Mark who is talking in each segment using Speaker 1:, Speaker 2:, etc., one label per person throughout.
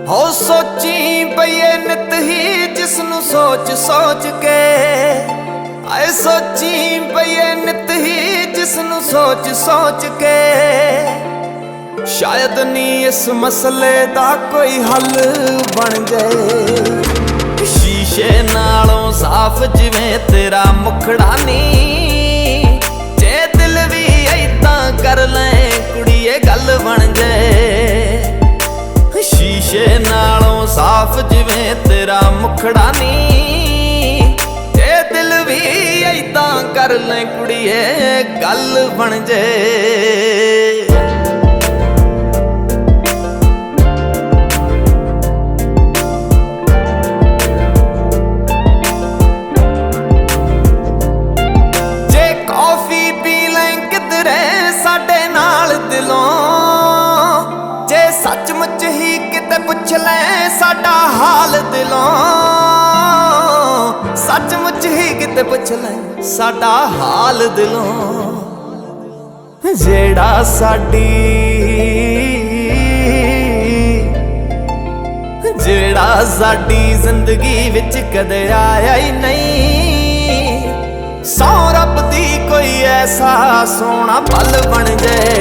Speaker 1: हो सोची पईए नित ही जिसनू सोच सोच के, आए सोची पईए नित ही जिसनू सोच सोच के। शायद नी इस मसले दा कोई हल बन जाए। शीशे नालों साफ जिवें तेरा मुखड़ा नी, जे दिल भी ऐदां कर लें कुड़िए गल बन जाए। शीशे नालों साफ जिवें तेरा मुखड़ा नी, जे दिल भी ऐदां कर लें कुड़िए गल बन जाए। जे कॉफी पी लें किधरे साडे नाल दिलों, जे सचमुच ही किते पुछ ले साडा हाल दिलों, सचमुच ही किते पुछ ले साडा हाल दिलों। जेड़ा साडी जिंदगी विच कदे आया ही नहीं, सौ रब दी कोई ऐसा सोना पल बन जाए।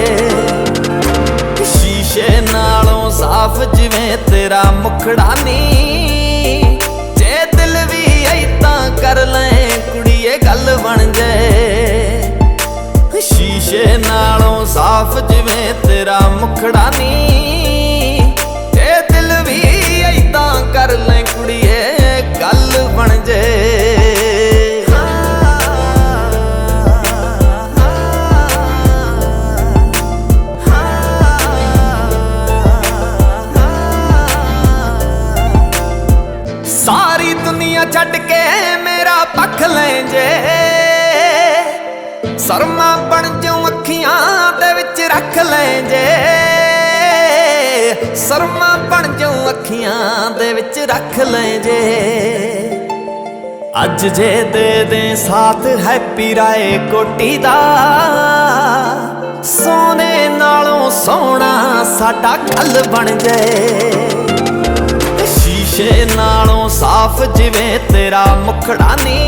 Speaker 1: शीशे नालों साफ जिवें तेरा मुखड़ा नी, जे दिल भी ऐदां कर लें कुड़िए गल बन जाए। शीशे नालों साफ जिवें तेरा मुखड़ा नी, जे दिल भी ऐदां कर लें कुड़िए गल बन जाए। सारी दुनिया छड़ के मेरा पख लें जे, शर्मा बन जाऊं अखियां दे विच रख लें जे, शर्मा बन जाऊं अखियां दे विच रख लें जे। अज जे दे दे साथ हैप्पी राय कोटी दा, सोने नालों सोना साडा कल बन जाए। शीशे नालों साफ जिवें तेरा मुखड़ा नी,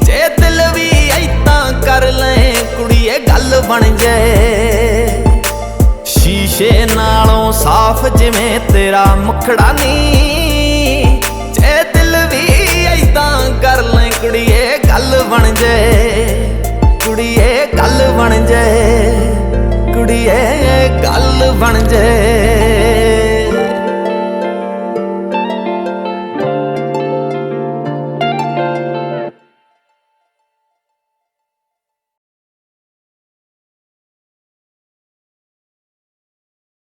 Speaker 1: जे दिल भी ऐदां कर लें कुड़िए गल बन जाए। शीशे नालों साफ जिवें तेरा मुखड़ा नी, जे दिल भी ऐदां कर लें कुड़िए गल बन जाए। कुड़िए गल बन जाए, कुड़िए गल बन जाए।